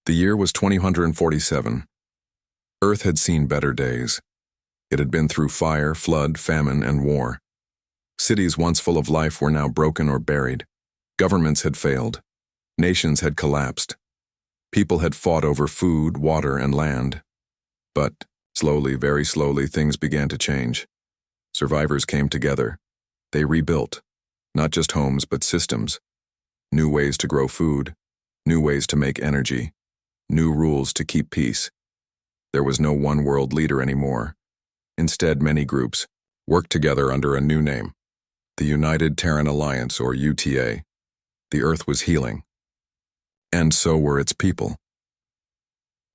The year was 2047. Earth had seen better days. It had been through fire, flood, famine, and war. Cities once full of life were now broken or buried. Governments had failed. Nations had collapsed. People had fought over food, water, and land. But, slowly, very slowly, things began to change. Survivors came together. They rebuilt, not just homes, but systems. New ways to grow food, new ways to make energy, new rules to keep peace. There was no one world leader anymore. Instead, many groups worked together under a new name, the United Terran Alliance, or UTA. The Earth was healing. And so were its people.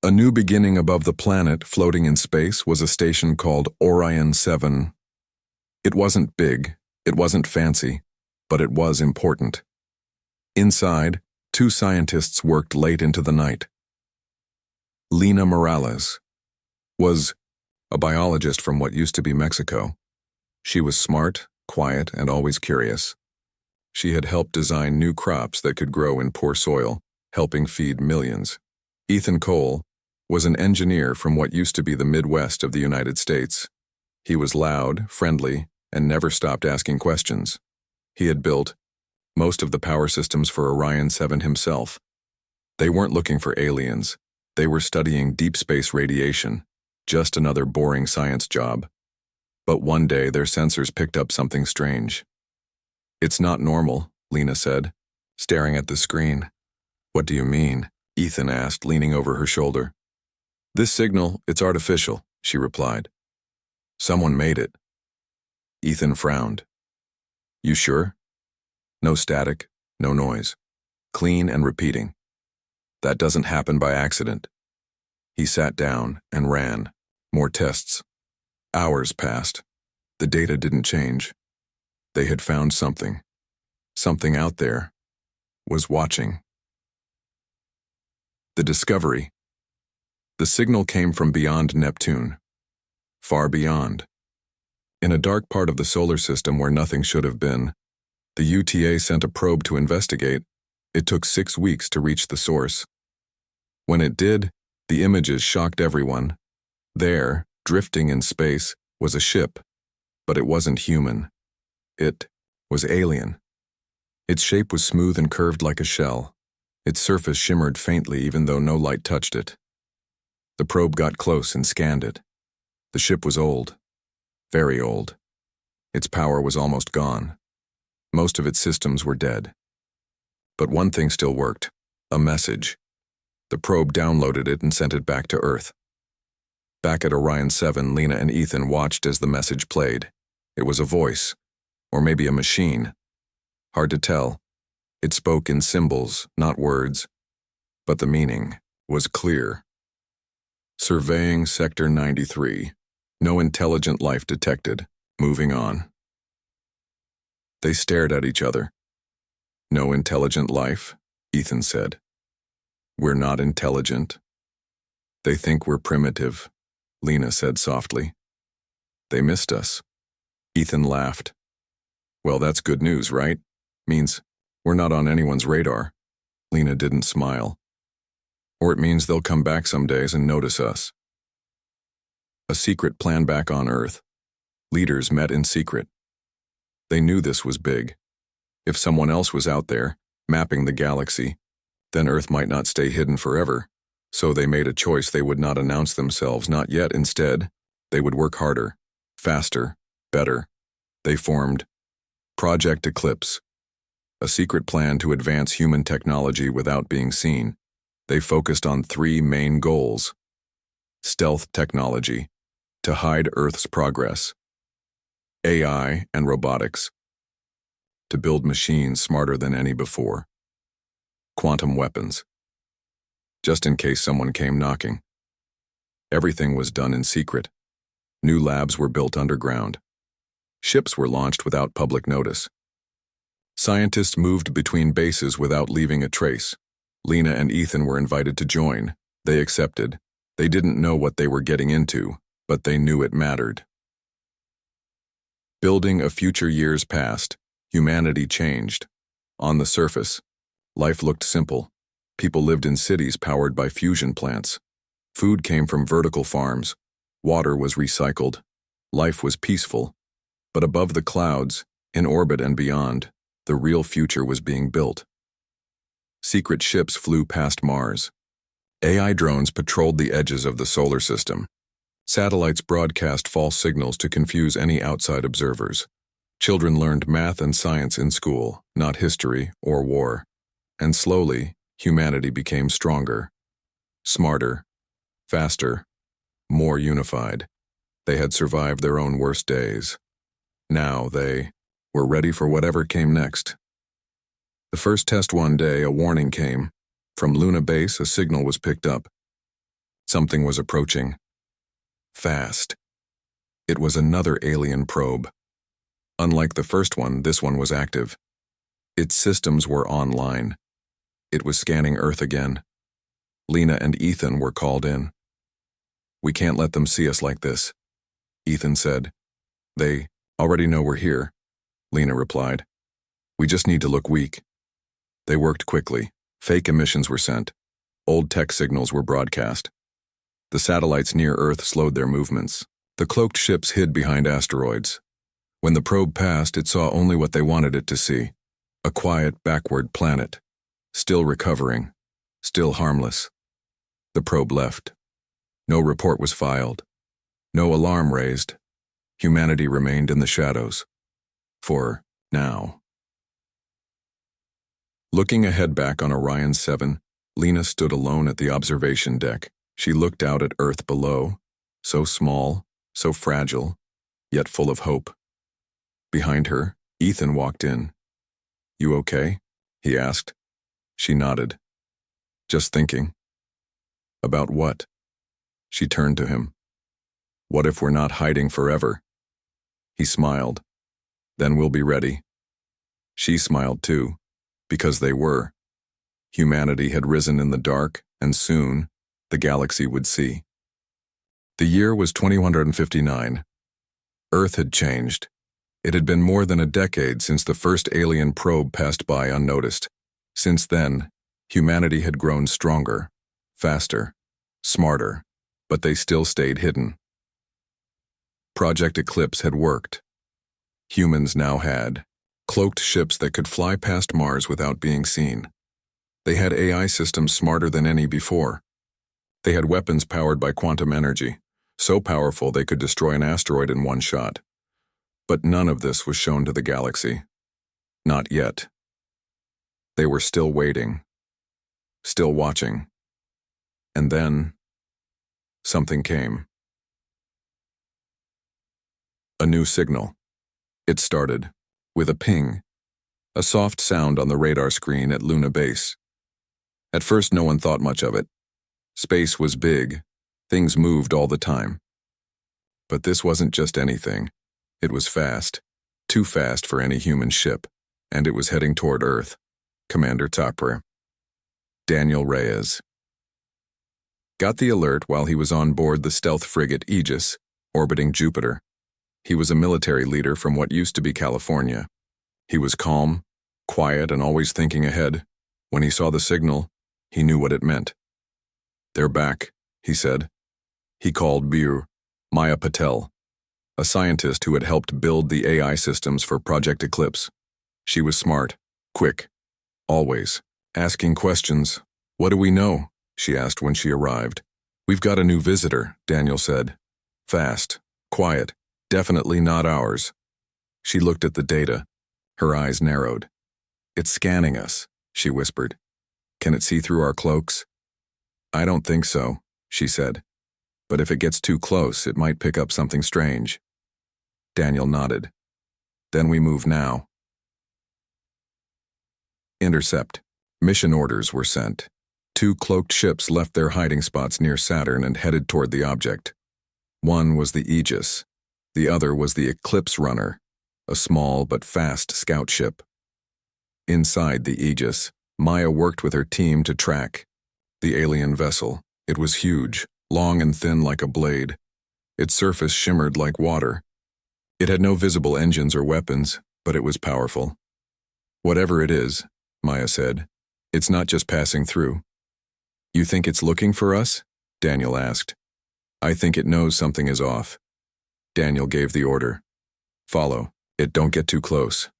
A new beginning above the planet, floating in space, was a station called Orion 7. It wasn't big, it wasn't fancy, but it was important. Inside, two scientists worked late into the night. Lina Morales was a biologist from what used to be Mexico. She was smart, quiet, and always curious. She had helped design new crops that could grow in poor soil, helping feed millions. Ethan Cole was an engineer from what used to be the Midwest of the United States. He was loud, friendly, and never stopped asking questions. He had built most of the power systems for Orion 7 himself. They weren't looking for aliens. They were studying deep space radiation, just another boring science job. But one day their sensors picked up something strange. "It's not normal," Lina said, staring at the screen. "What do you mean?" Ethan asked, leaning over her shoulder. "This signal, it's artificial," she replied. "Someone made it." Ethan frowned. "You sure?" "No static, no noise. Clean and repeating. That doesn't happen by accident." He sat down and ran. More tests. Hours passed. The data didn't change. They had found something. Something out there was watching. The discovery. The signal came from beyond Neptune. Far beyond. In a dark part of the solar system where nothing should have been, the UTA sent a probe to investigate. It took 6 weeks to reach the source. When it did, the images shocked everyone. There, drifting in space, was a ship, but it wasn't human. It was alien. Its shape was smooth and curved like a shell. Its surface shimmered faintly even though no light touched it. The probe got close and scanned it. The ship was old. Very old. Its power was almost gone. Most of its systems were dead. But one thing still worked: a message. The probe downloaded it and sent it back to Earth. Back at Orion 7, Lina and Ethan watched as the message played. It was a voice, or maybe a machine. Hard to tell. It spoke in symbols, not words, but the meaning was clear. Surveying Sector 93. No intelligent life detected. Moving on. They stared at each other. "No intelligent life," Ethan said. "We're not intelligent." "They think we're primitive," Lina said softly. "They missed us." Ethan laughed. "Well, that's good news, right? Means we're not on anyone's radar." Lina didn't smile. "Or it means they'll come back some days and notice us." A secret plan back on Earth. Leaders met in secret. They knew this was big. If someone else was out there, mapping the galaxy, then Earth might not stay hidden forever. So they made a choice: they would not announce themselves, not yet. Instead, they would work harder, faster, better. They formed Project Eclipse, a secret plan to advance human technology without being seen. They focused on 3 main goals: stealth technology, to hide Earth's progress; AI and robotics, to build machines smarter than any before; quantum weapons, just in case someone came knocking. Everything was done in secret. New labs were built underground. Ships were launched without public notice. Scientists moved between bases without leaving a trace. Lina and Ethan were invited to join. They accepted. They didn't know what they were getting into, but they knew it mattered. Building a future. Years passed. Humanity changed. On the surface, life looked simple. People lived in cities powered by fusion plants. Food came from vertical farms. Water was recycled. Life was peaceful. But above the clouds, in orbit and beyond, the real future was being built. Secret ships flew past Mars. AI drones patrolled the edges of the solar system. Satellites broadcast false signals to confuse any outside observers. Children learned math and science in school, not history or war. And slowly, humanity became stronger, smarter, faster, more unified. They had survived their own worst days. Now they were ready for whatever came next. The first test one day, a warning came. From Luna Base, a signal was picked up. Something was approaching. Fast. It was another alien probe. Unlike the first one, this one was active. Its systems were online. It was scanning Earth again. Lena and Ethan were called in. "We can't let them see us like this," Ethan said. "They already know we're here," Lena replied. "We just need to look weak." They worked quickly. Fake emissions were sent. Old tech signals were broadcast. The satellites near Earth slowed their movements. The cloaked ships hid behind asteroids. When the probe passed, it saw only what they wanted it to see. A quiet, backward planet. Still recovering. Still harmless. The probe left. No report was filed. No alarm raised. Humanity remained in the shadows. For now. Looking ahead back on Orion 7, Lena stood alone at the observation deck. She looked out at Earth below, so small, so fragile, yet full of hope. Behind her, Ethan walked in. "You okay?" he asked. She nodded. "Just thinking." "About what?" She turned to him. "What if we're not hiding forever?" He smiled. "Then we'll be ready." She smiled too, because they were. Humanity had risen in the dark, and soon, the galaxy would see. The year was 2159. Earth had changed. It had been more than a decade since the first alien probe passed by unnoticed. Since then, humanity had grown stronger, faster, smarter, but they still stayed hidden. Project Eclipse had worked. Humans now had cloaked ships that could fly past Mars without being seen. They had AI systems smarter than any before. They had weapons powered by quantum energy, so powerful they could destroy an asteroid in one shot. But none of this was shown to the galaxy. Not yet. They were still waiting, still watching. And then, something came. A new signal. It started with a ping, a soft sound on the radar screen at Luna Base. At first, no one thought much of it. Space was big. Things moved all the time. But this wasn't just anything. It was fast. Too fast for any human ship. And it was heading toward Earth. Commander Tapper. Daniel Reyes. Got the alert while he was on board the stealth frigate Aegis, orbiting Jupiter. He was a military leader from what used to be California. He was calm, quiet, and always thinking ahead. When he saw the signal, he knew what it meant. "They're back," he said. He called Bir, Maya Patel, a scientist who had helped build the AI systems for Project Eclipse. She was smart, quick, always asking questions. "What do we know?" she asked when she arrived. "We've got a new visitor," Daniel said. "Fast, quiet, definitely not ours." She looked at the data. Her eyes narrowed. "It's scanning us," she whispered. "Can it see through our cloaks?" "I don't think so," she said. "But if it gets too close, it might pick up something strange." Daniel nodded. "Then we move now." Intercept. Mission orders were sent. 2 cloaked ships left their hiding spots near Saturn and headed toward the object. One was the Aegis. The other was the Eclipse Runner, a small but fast scout ship. Inside the Aegis, Maya worked with her team to track the alien vessel. It was huge, long and thin like a blade. Its surface shimmered like water. It had no visible engines or weapons, but it was powerful. "Whatever it is," Maya said, "it's not just passing through. You think it's looking for us? Daniel asked. I think it knows something is off. Daniel gave the order. Follow. It, don't get too close.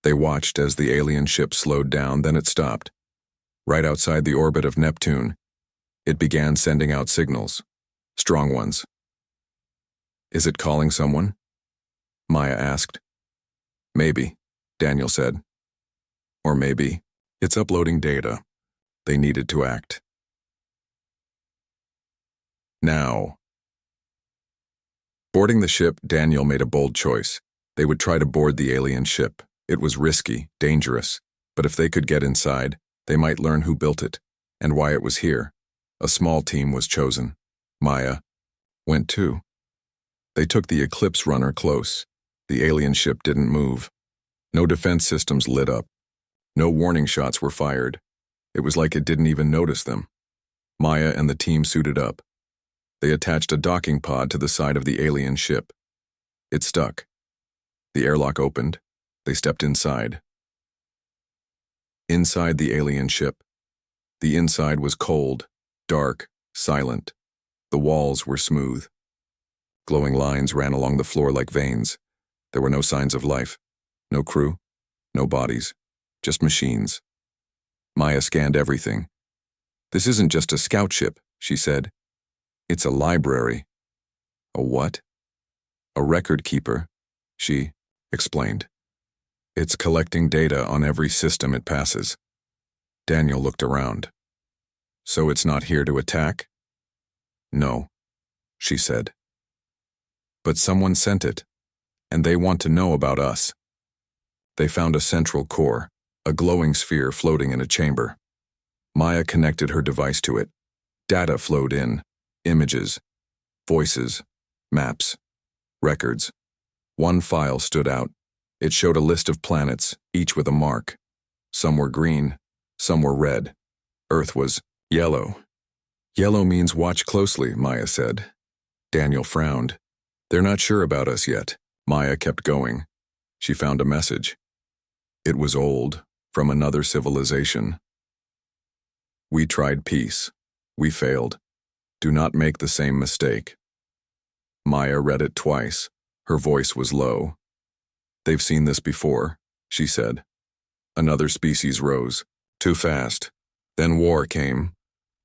They watched as the alien ship slowed down, then it stopped. Right outside the orbit of Neptune, it began sending out signals. Strong ones. Is it calling someone? Maya asked. Maybe, Daniel said. Or maybe it's uploading data. They needed to act. Now. Boarding the ship, Daniel made a bold choice. They would try to board the alien ship. It was risky, dangerous, but if they could get inside, they might learn who built it and why it was here. A small team was chosen. Maya went too. They took the Eclipse runner close. The alien ship didn't move. No defense systems lit up. No warning shots were fired. It was like it didn't even notice them. Maya and the team suited up. They attached a docking pod to the side of the alien ship. It stuck. The airlock opened. They stepped inside. Inside the alien ship. The inside was cold, dark, silent. The walls were smooth. Glowing lines ran along the floor like veins. There were no signs of life. No crew. No bodies. Just machines. Maya scanned everything. This isn't just a scout ship, she said. It's a library. A what? A record keeper, she explained. It's collecting data on every system it passes. Daniel looked around. So it's not here to attack? No, she said. But someone sent it, and they want to know about us. They found a central core, a glowing sphere floating in a chamber. Maya connected her device to it. Data flowed in, images, voices, maps, records. One file stood out. It showed a list of planets, each with a mark. Some were green, some were red. Earth was yellow. Yellow means watch closely, Maya said. Daniel frowned. They're not sure about us yet. Maya kept going. She found a message. It was old, from another civilization. We tried peace. We failed. Do not make the same mistake. Maya read it twice. Her voice was low. They've seen this before, she said. Another species rose. Too fast. Then war came.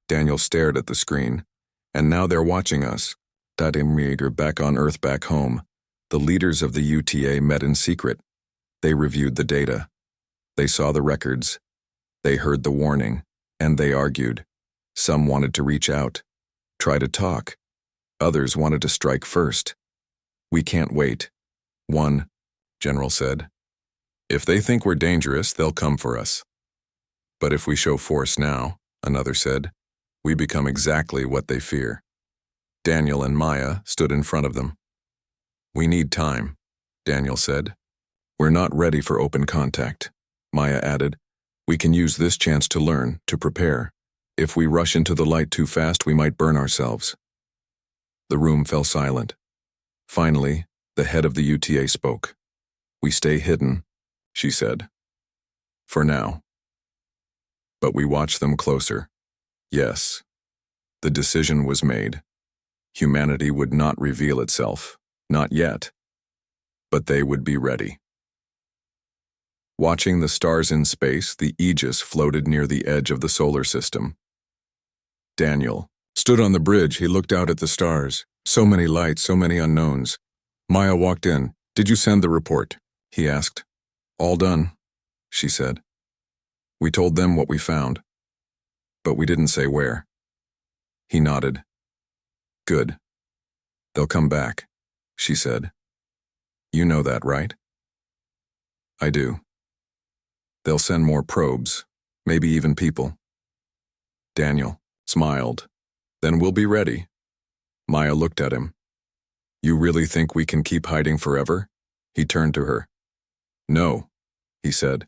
Daniel stared at the screen. And now they're watching us. Dadimrieger back on Earth, back home. The leaders of the UTA met in secret. They reviewed the data. They saw the records. They heard the warning. And they argued. Some wanted to reach out. Try to talk. Others wanted to strike first. We can't wait. One general said. If they think we're dangerous, they'll come for us. But if we show force now, another said, we become exactly what they fear. Daniel and Maya stood in front of them. We need time, Daniel said. We're not ready for open contact. Maya added, we can use this chance to learn, to prepare. If we rush into the light too fast, we might burn ourselves. The room fell silent. Finally, the head of the UTA spoke. We stay hidden, she said. For now. But we watch them closer. Yes. The decision was made. Humanity would not reveal itself. Not yet. But they would be ready. Watching the stars in space, the Aegis floated near the edge of the solar system. Daniel stood on the bridge. He looked out at the stars. So many lights, so many unknowns. Maya walked in. Did you send the report? He asked. All done, she said. We told them what we found. But we didn't say where. He nodded. Good. They'll come back, she said. You know that, right? I do. They'll send more probes, maybe even people. Daniel smiled. Then we'll be ready. Maya looked at him. You really think we can keep hiding forever? He turned to her. No, he said.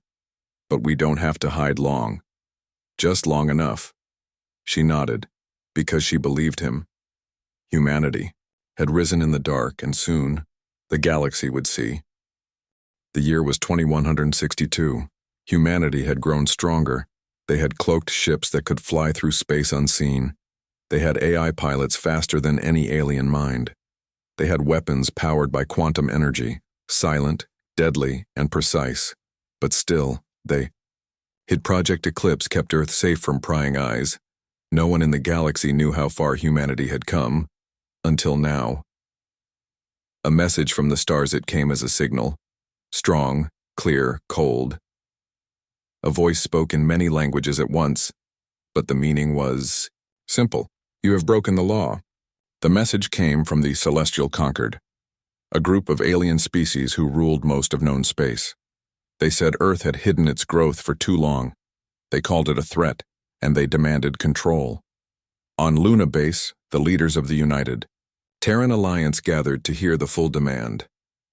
But we don't have to hide long. Just long enough. She nodded, because she believed him. Humanity had risen in the dark, and soon the galaxy would see. The year was 2162. Humanity had grown stronger. They had cloaked ships that could fly through space unseen. They had AI pilots faster than any alien mind. They had weapons powered by quantum energy, silent, deadly, and precise. But still, Project Eclipse kept Earth safe from prying eyes. No one in the galaxy knew how far humanity had come, until now. A message from the stars, it came as a signal. Strong, clear, cold. A voice spoke in many languages at once, but the meaning was simple. You have broken the law. The message came from the Celestial Concord, a group of alien species who ruled most of known space. They said Earth had hidden its growth for too long. They called it a threat, and they demanded control. On Luna Base, the leaders of the United Terran Alliance gathered to hear the full demand.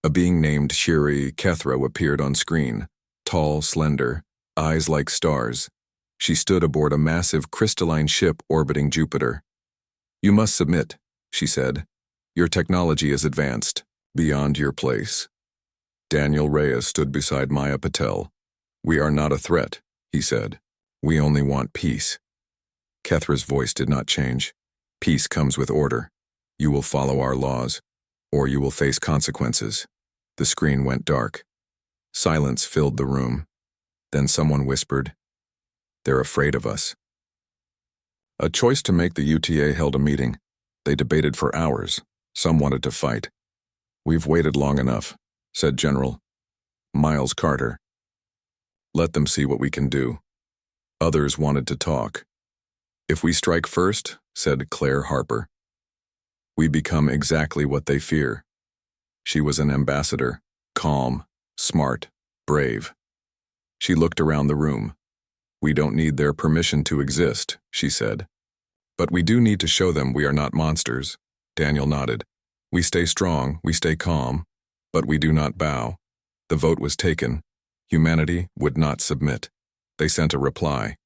A being named Shiri Kethro appeared on screen, tall, slender, eyes like stars. She stood aboard a massive crystalline ship orbiting Jupiter. You must submit, she said. Your technology is advanced, beyond your place. Daniel Reyes stood beside Maya Patel. We are not a threat, he said. We only want peace. Kethra's voice did not change. Peace comes with order. You will follow our laws, or you will face consequences. The screen went dark. Silence filled the room. Then someone whispered, They're afraid of us. A choice to make, the UTA held a meeting. They debated for hours. Some wanted to fight. We've waited long enough, said General Miles Carter. Let them see what we can do. Others wanted to talk. If we strike first, said Claire Harper, we become exactly what they fear. She was an ambassador, calm, smart, brave. She looked around the room. We don't need their permission to exist, she said. But we do need to show them we are not monsters. Daniel nodded. We stay strong, we stay calm, but we do not bow. The vote was taken. Humanity would not submit. They sent a reply.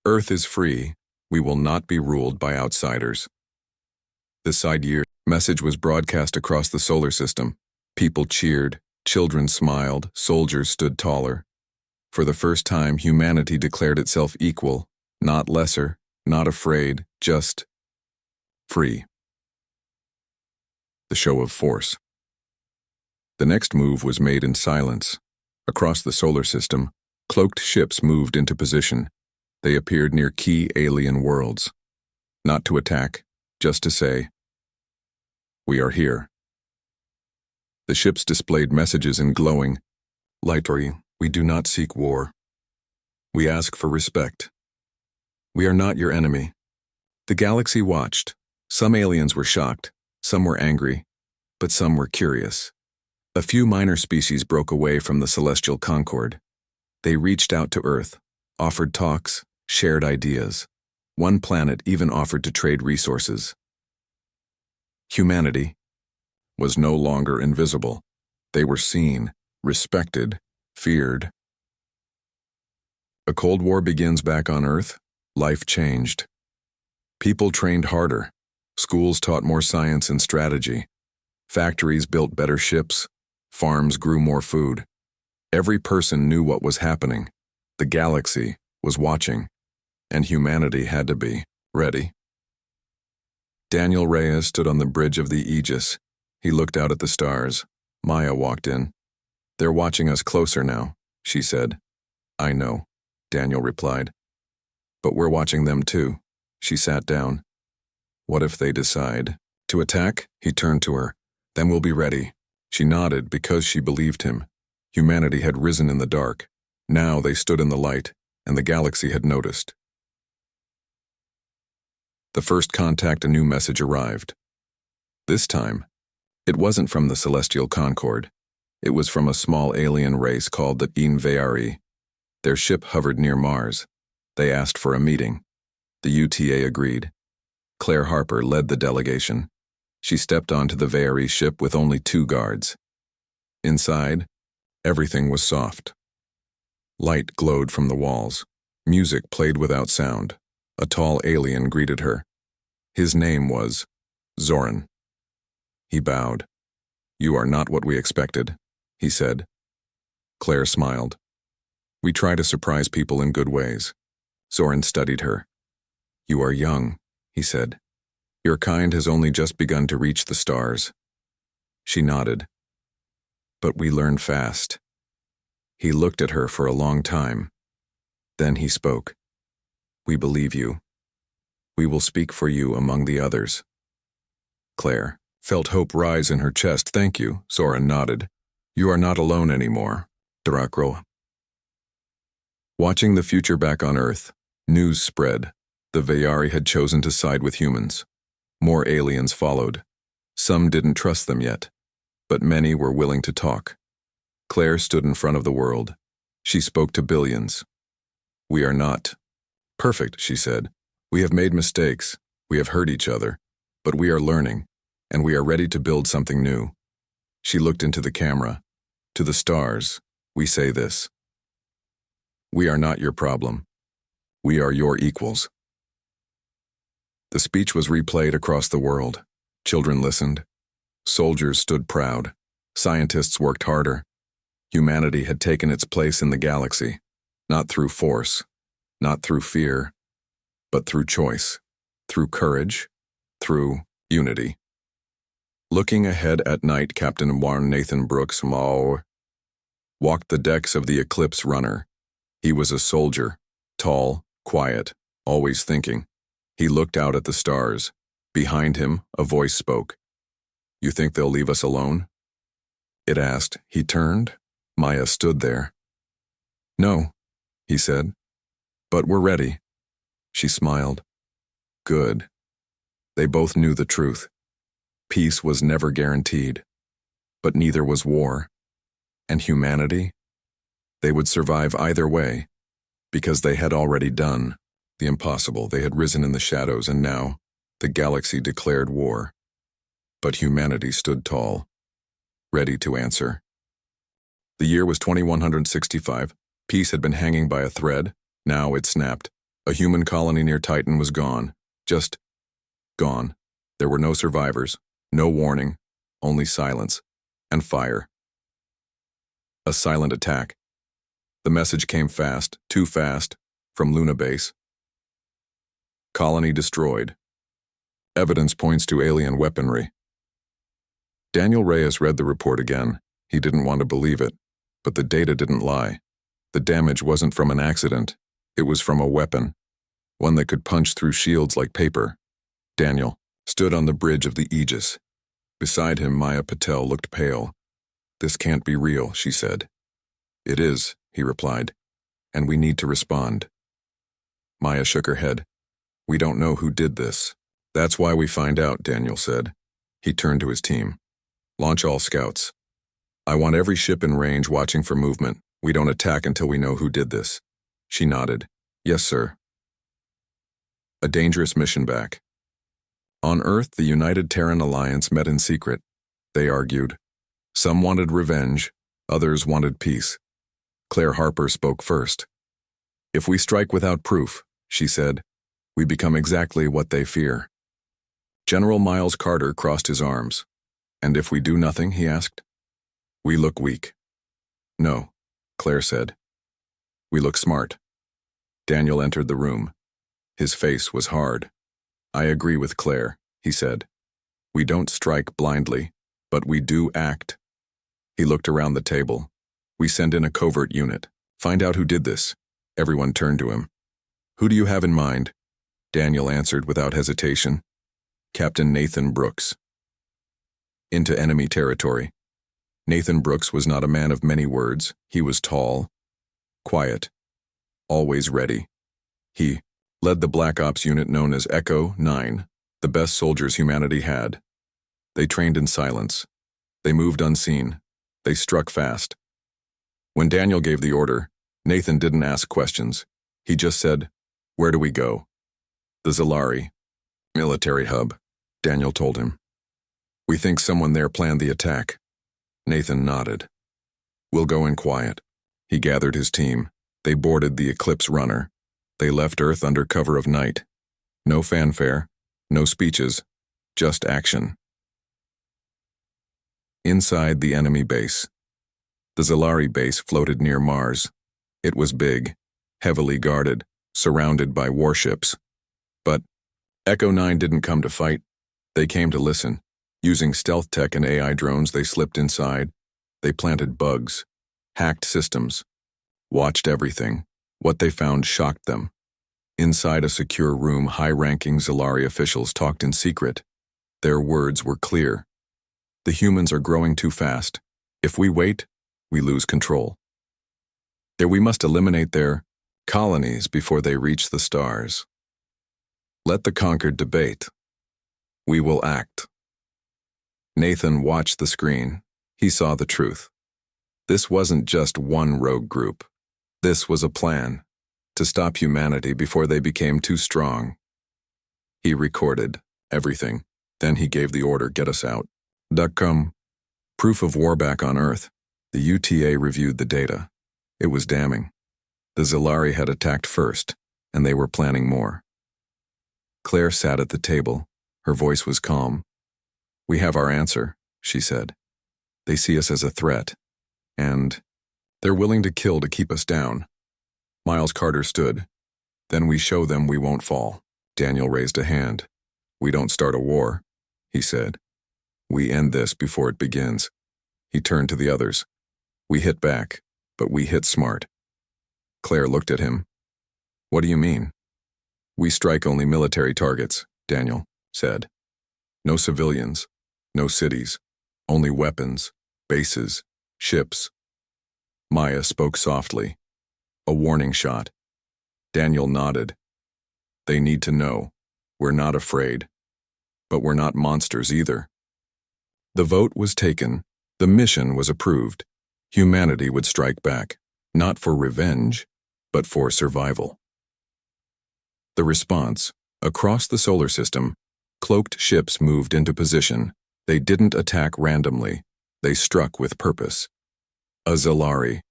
Earth is free. We will not be ruled by outsiders. The side-year message was broadcast across the solar system. People cheered, children smiled, soldiers stood taller. For the first time, humanity declared itself equal, not lesser, not afraid, just free. The show of force. The next move was made in silence. Across the solar system, cloaked ships moved into position. They appeared near key alien worlds. Not to attack, just to say, we are here. The ships displayed messages in glowing light. We do not seek war. We ask for respect. We are not your enemy. The galaxy watched. Some aliens were shocked, some were angry, but some were curious. A few minor species broke away from the Celestial Concord. They reached out to Earth, offered talks, shared ideas. One planet even offered to trade resources. Humanity was no longer invisible. They were seen, respected, feared. A Cold War begins back on Earth. Life changed. People trained harder. Schools taught more science and strategy. Factories built better ships. Farms grew more food. Every person knew what was happening. The galaxy was watching, and humanity had to be ready. Daniel Reyes stood on the bridge of the Aegis. He looked out at the stars. Maya walked in. They're watching us closer now, she said. I know, Daniel replied. But we're watching them too. She sat down. What if they decide to attack? He turned to her. Then we'll be ready. She nodded because she believed him. Humanity had risen in the dark. Now they stood in the light, and the galaxy had noticed. The first contact, a new message arrived. This time, it wasn't from the Celestial Concord. It was from a small alien race called the Inveari. Their ship hovered near Mars. They asked for a meeting. The UTA agreed. Claire Harper led the delegation. She stepped onto the Veari ship with only 2 guards. Inside, everything was soft. Light glowed from the walls. Music played without sound. A tall alien greeted her. His name was Zoran. He bowed. You are not what we expected, he said. Claire smiled. We try to surprise people in good ways. Soren studied her. You are young, he said. Your kind has only just begun to reach the stars. She nodded. But we learn fast. He looked at her for a long time. Then he spoke. We believe you. We will speak for you among the others. Claire felt hope rise in her chest. Thank you, Soren nodded. You are not alone anymore, Drakro. Watching the future back on Earth, news spread. The Vayari had chosen to side with humans. More aliens followed. Some didn't trust them yet, but many were willing to talk. Claire stood in front of the world. She spoke to billions. We are not perfect, she said. We have made mistakes. We have hurt each other. But we are learning, and we are ready to build something new. She looked into the camera. To the stars, we say this. We are not your problem. We are your equals. The speech was replayed across the world. Children listened. Soldiers stood proud. Scientists worked harder. Humanity had taken its place in the galaxy, not through force, not through fear, but through choice, through courage, through unity. Looking ahead at night, Captain Warren Nathan Brooks walked the decks of the Eclipse Runner. He was a soldier, tall, quiet, always thinking. He looked out at the stars. Behind him, a voice spoke. You think they'll leave us alone? It asked. He turned. Maya stood there. No, he said. But we're ready. She smiled. Good. They both knew the truth. Peace was never guaranteed, but neither was war. And humanity? They would survive either way, because they had already done the impossible. They had risen in the shadows, and now the galaxy declared war. But humanity stood tall, ready to answer. The year was 2165. Peace had been hanging by a thread. Now it snapped. A human colony near Titan was gone. Just gone. There were no survivors, no warning, only silence and fire. A silent attack. The message came fast, too fast, from Luna Base. Colony destroyed. Evidence points to alien weaponry. Daniel Reyes read the report again. He didn't want to believe it, but the data didn't lie. The damage wasn't from an accident. It was from a weapon, one that could punch through shields like paper. Daniel stood on the bridge of the Aegis. Beside him, Maya Patel looked pale. This can't be real, she said. It is, he replied, and we need to respond. Maya shook her head. We don't know who did this. That's why we find out, Daniel said. He turned to his team. Launch all scouts. I want every ship in range watching for movement. We don't attack until we know who did this. She nodded. Yes, sir. A dangerous mission back. On Earth, the United Terran Alliance met in secret. They argued. Some wanted revenge, others wanted peace. Claire Harper spoke first. If we strike without proof, she said, we become exactly what they fear. General Miles Carter crossed his arms. And if we do nothing, he asked. We look weak. No, Claire said. We look smart. Daniel entered the room. His face was hard. I agree with Claire, he said. We don't strike blindly, but we do act. He looked around the table. We send in a covert unit. Find out who did this. Everyone turned to him. Who do you have in mind? Daniel answered without hesitation. Captain Nathan Brooks. Into enemy territory. Nathan Brooks was not a man of many words. He was tall, quiet, always ready. He led the Black Ops unit known as Echo 9, the best soldiers humanity had. They trained in silence. They moved unseen. They struck fast. When Daniel gave the order, Nathan didn't ask questions. He just said, Where do we go? The Zalari military hub, Daniel told him. We think someone there planned the attack. Nathan nodded. We'll go in quiet. He gathered his team. They boarded the Eclipse Runner. They left Earth under cover of night. No fanfare, no speeches, just action. Inside the enemy base. The Zalari base floated near Mars. It was big, heavily guarded, surrounded by warships. But Echo 9 didn't come to fight. They came to listen. Using stealth tech and AI drones, they slipped inside. They planted bugs, hacked systems, watched everything. What they found shocked them. Inside a secure room, high-ranking Zalari officials talked in secret. Their words were clear. The humans are growing too fast. If we wait, we lose control. We must eliminate their colonies before they reach the stars. Let the conquered debate. We will act. Nathan watched the screen. He saw the truth. This wasn't just one rogue group. This was a plan to stop humanity before they became too strong. He recorded everything. Then he gave the order, get us out. Proof of war back on Earth. The UTA reviewed the data. It was damning. The Zalari had attacked first, and they were planning more. Claire sat at the table. Her voice was calm. We have our answer, she said. They see us as a threat, and they're willing to kill to keep us down. Miles Carter stood. Then we show them we won't fall. Daniel raised a hand. We don't start a war, he said. We end this before it begins. He turned to the others. We hit back, but we hit smart. Claire looked at him. What do you mean? We strike only military targets, Daniel said. No civilians, no cities, only weapons, bases, ships. Maya spoke softly. A warning shot. Daniel nodded. They need to know. We're not afraid. But we're not monsters either. The vote was taken. The mission was approved. Humanity would strike back, not for revenge, but for survival. The response, across the solar system, cloaked ships moved into position. They didn't attack randomly. They struck with purpose. A Zalari,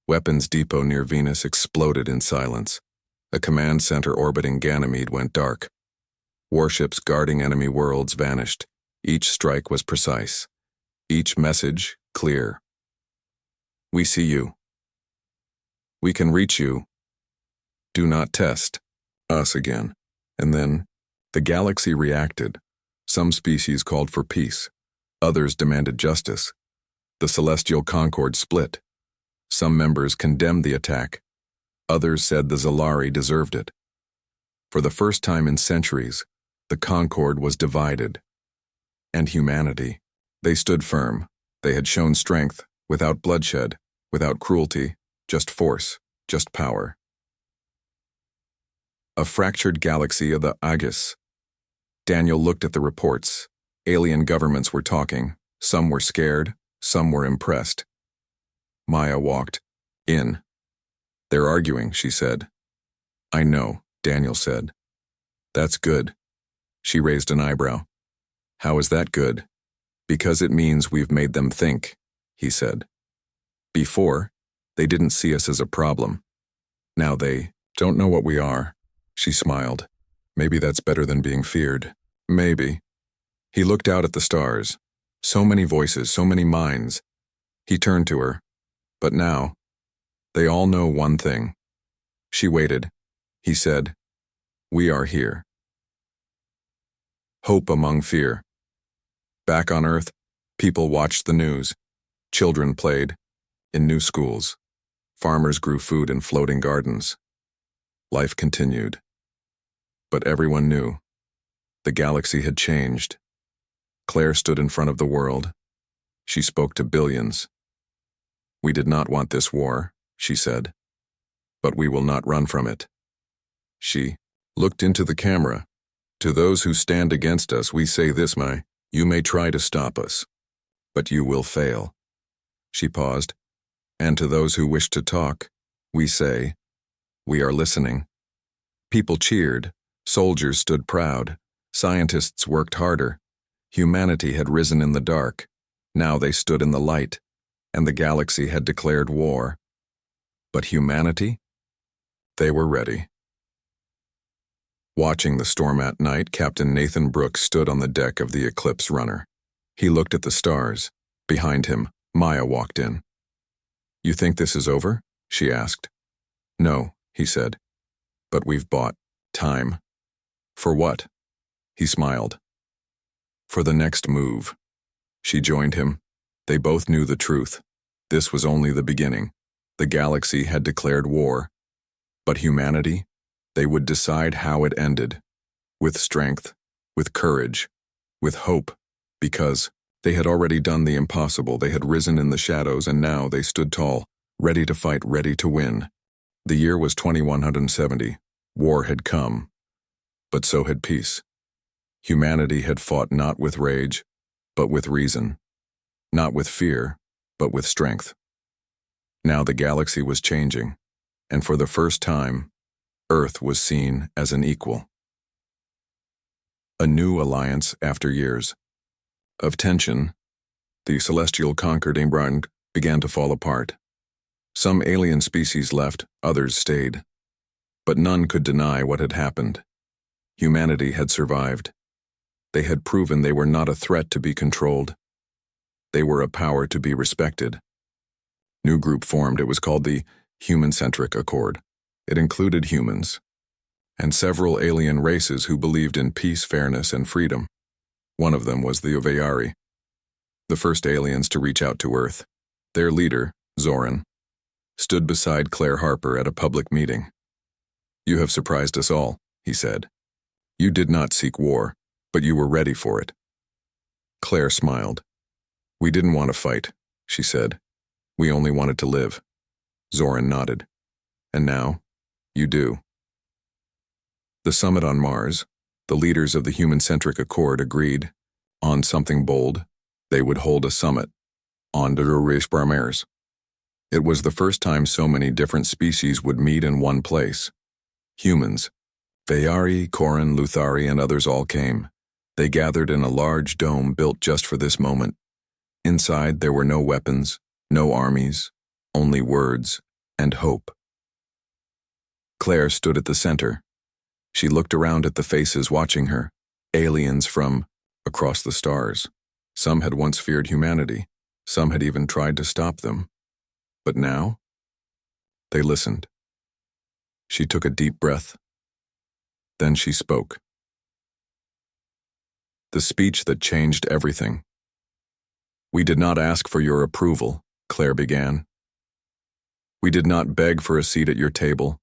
weapons depot near Venus, exploded in silence. A command center orbiting Ganymede went dark. Warships guarding enemy worlds vanished. Each strike was precise. Each message clear. We see you. We can reach you. Do not test us again. And then, the galaxy reacted. Some species called for peace. Others demanded justice. The Celestial Concord split. Some members condemned the attack. Others said the Zalari deserved it. For the first time in centuries, the Concord was divided. And humanity. They stood firm. They had shown strength, without bloodshed, without cruelty, just force, just power. A fractured galaxy of the Aegis. Daniel looked at the reports. Alien governments were talking. Some were scared, some were impressed. Maya walked in. They're arguing, she said. I know, Daniel said. That's good. She raised an eyebrow. How is that good? Because it means we've made them think, he said. Before, they didn't see us as a problem. Now they don't know what we are. She smiled. Maybe that's better than being feared. Maybe. He looked out at the stars. So many voices, so many minds. He turned to her. But now, they all know one thing. She waited. He said, we are here. Hope among fear. Back on Earth, people watched the news. Children played in new schools. Farmers grew food in floating gardens. Life continued. But everyone knew. The galaxy had changed. Claire stood in front of the world. She spoke to billions. We did not want this war, she said. But we will not run from it. She looked into the camera. To those who stand against us, we say this, you may try to stop us, but you will fail. She paused. And to those who wish to talk, we say, we are listening. People cheered. Soldiers stood proud. Scientists worked harder. Humanity had risen in the dark. Now they stood in the light, and the galaxy had declared war. But humanity? They were ready. Watching the storm at night, Captain Nathan Brooks stood on the deck of the Eclipse runner. He looked at the stars. Behind him, Maya walked in. You think this is over? She asked. No, he said. But we've bought time. For what? He smiled. For the next move. She joined him. They both knew the truth. This was only the beginning. The galaxy had declared war. But humanity? They would decide how it ended. With strength, with courage, with hope, because they had already done the impossible. They had risen in the shadows, and now they stood tall, ready to fight, ready to win. The year was 2170. War had come, but so had peace. Humanity had fought not with rage, but with reason. Not with fear, but with strength. Now the galaxy was changing, and for the first time, Earth was seen as an equal. A new alliance after years of tension, the celestial conquered Imbrand began to fall apart. Some alien species left, others stayed. But none could deny what had happened. Humanity had survived. They had proven they were not a threat to be controlled. They were a power to be respected. New group formed. It was called the Human-Centric Accord. It included humans and several alien races who believed in peace, fairness, and freedom. One of them was the Ovayari, the first aliens to reach out to Earth. Their leader, Zoran, stood beside Claire Harper at a public meeting. "You have surprised us all," he said. "You did not seek war, but you were ready for it." Claire smiled. "We didn't want to fight," she said. "We only wanted to live." Zoran nodded. "And now, you do." The summit on Mars, the leaders of the Human-Centric Accord agreed on something bold. They would hold a summit on the Mars. It was the first time so many different species would meet in one place. Humans, Vayari, Koran, Luthari, and others all came. They gathered in a large dome built just for this moment. Inside there were no weapons, no armies, only words and hope. Claire stood at the center. She looked around at the faces watching her, aliens from across the stars. Some had once feared humanity. Some had even tried to stop them. But now, they listened. She took a deep breath. Then she spoke. The speech that changed everything. "We did not ask for your approval," Claire began. "We did not beg for a seat at your table.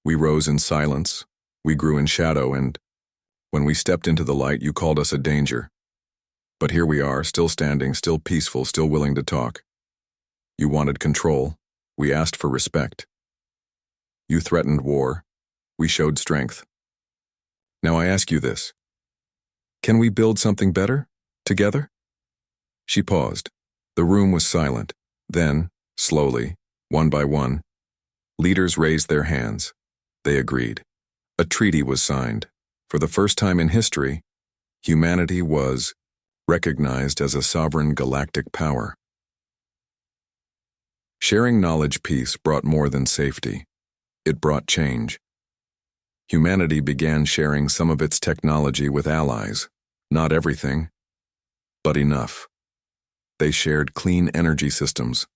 We rose in silence, we grew in shadow, and when we stepped into the light, you called us a danger. But here we are, still standing, still peaceful, still willing to talk. You wanted control, we asked for respect. You threatened war, we showed strength. Now I ask you this. Can we build something better, together?" She paused. The room was silent. Then, slowly, one by one, leaders raised their hands. They agreed. A treaty was signed. For the first time in history, humanity was recognized as a sovereign galactic power. Sharing knowledge peace brought more than safety. It brought change. Humanity began sharing some of its technology with allies. Not everything, but enough. They shared clean energy systems,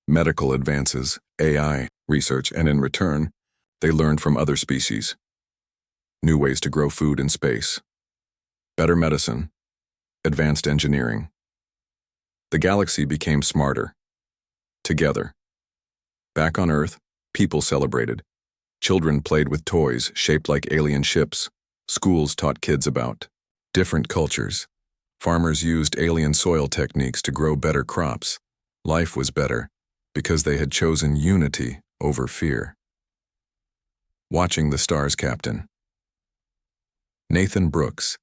medical advances, AI research, and in return, they learned from other species. New ways to grow food in space. Better medicine. Advanced engineering. The galaxy became smarter. Together. Back on Earth, people celebrated. Children played with toys shaped like alien ships. Schools taught kids about different cultures. Farmers used alien soil techniques to grow better crops. Life was better because they had chosen unity over fear. Watching the stars, Captain. Nathan Brooks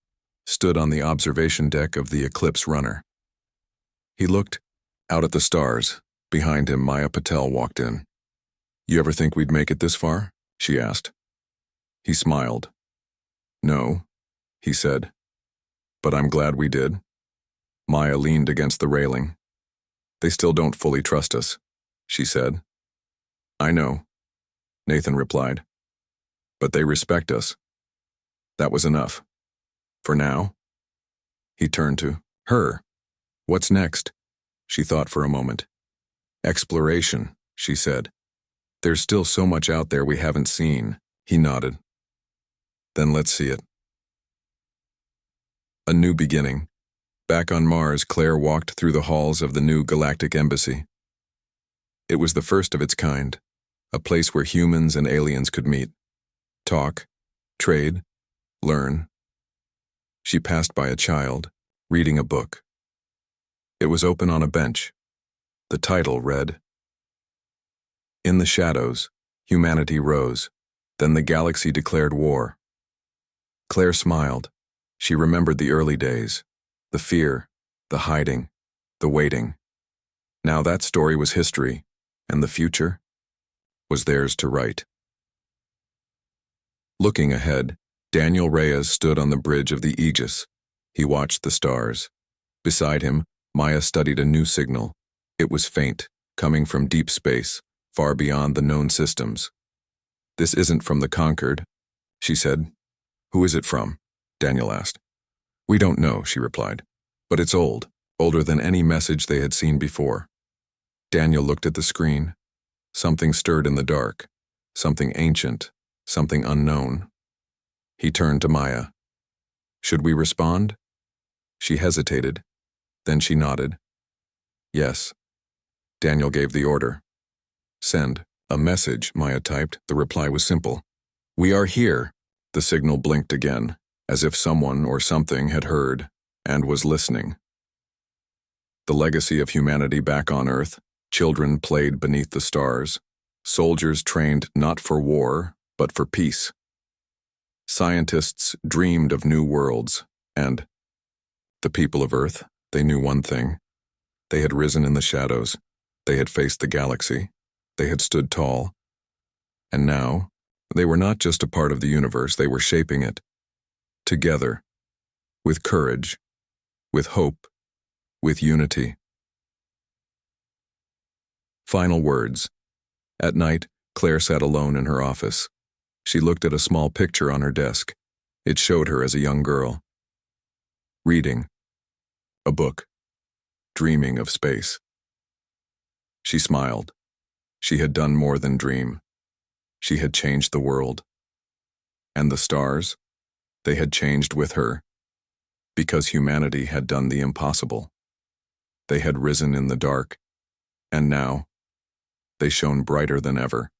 stood on the observation deck of the Eclipse Runner. He looked out at the stars. Behind him, Maya Patel walked in. "You ever think we'd make it this far?" she asked. He smiled. "No," he said. "But I'm glad we did." Maya leaned against the railing. "They still don't fully trust us," she said. "I know," Nathan replied. "But they respect us." That was enough. For now. He turned to her. "What's next?" She thought for a moment. "Exploration," she said. There's still so much out there we haven't seen, he nodded. Then let's see it. A new beginning. Back on Mars, Claire walked through the halls of the new Galactic Embassy. It was the first of its kind, a place where humans and aliens could meet, talk, trade, learn. She passed by a child, reading a book. It was open on a bench. The title read, "In the shadows, humanity rose, then the galaxy declared war." Claire smiled. She remembered the early days, the fear, the hiding, the waiting. Now that story was history, and the future was theirs to write. Looking ahead, Daniel Reyes stood on the bridge of the Aegis. He watched the stars. Beside him, Maya studied a new signal. It was faint, coming from deep space, far beyond the known systems. "This isn't from the conquered," she said. "Who is it from?" Daniel asked. "We don't know," she replied. "But it's old, older than any message they had seen before." Daniel looked at the screen. Something stirred in the dark, something ancient, something unknown. He turned to Maya. "Should we respond?" She hesitated. Then she nodded. "Yes." Daniel gave the order. "Send a message," Maya typed. The reply was simple. "We are here." The signal blinked again, as if someone or something had heard and was listening. The legacy of humanity back on Earth. Children played beneath the stars. Soldiers trained not for war, but for peace. Scientists dreamed of new worlds, and the people of Earth, they knew one thing. They had risen in the shadows. They had faced the galaxy. They had stood tall. And now, they were not just a part of the universe, they were shaping it. Together. With courage. With hope. With unity. Final words. At night, Claire sat alone in her office. She looked at a small picture on her desk. It showed her as a young girl. Reading. A book. Dreaming of space. She smiled. She had done more than dream. She had changed the world. And the stars? They had changed with her. Because humanity had done the impossible. They had risen in the dark. And now, they shone brighter than ever.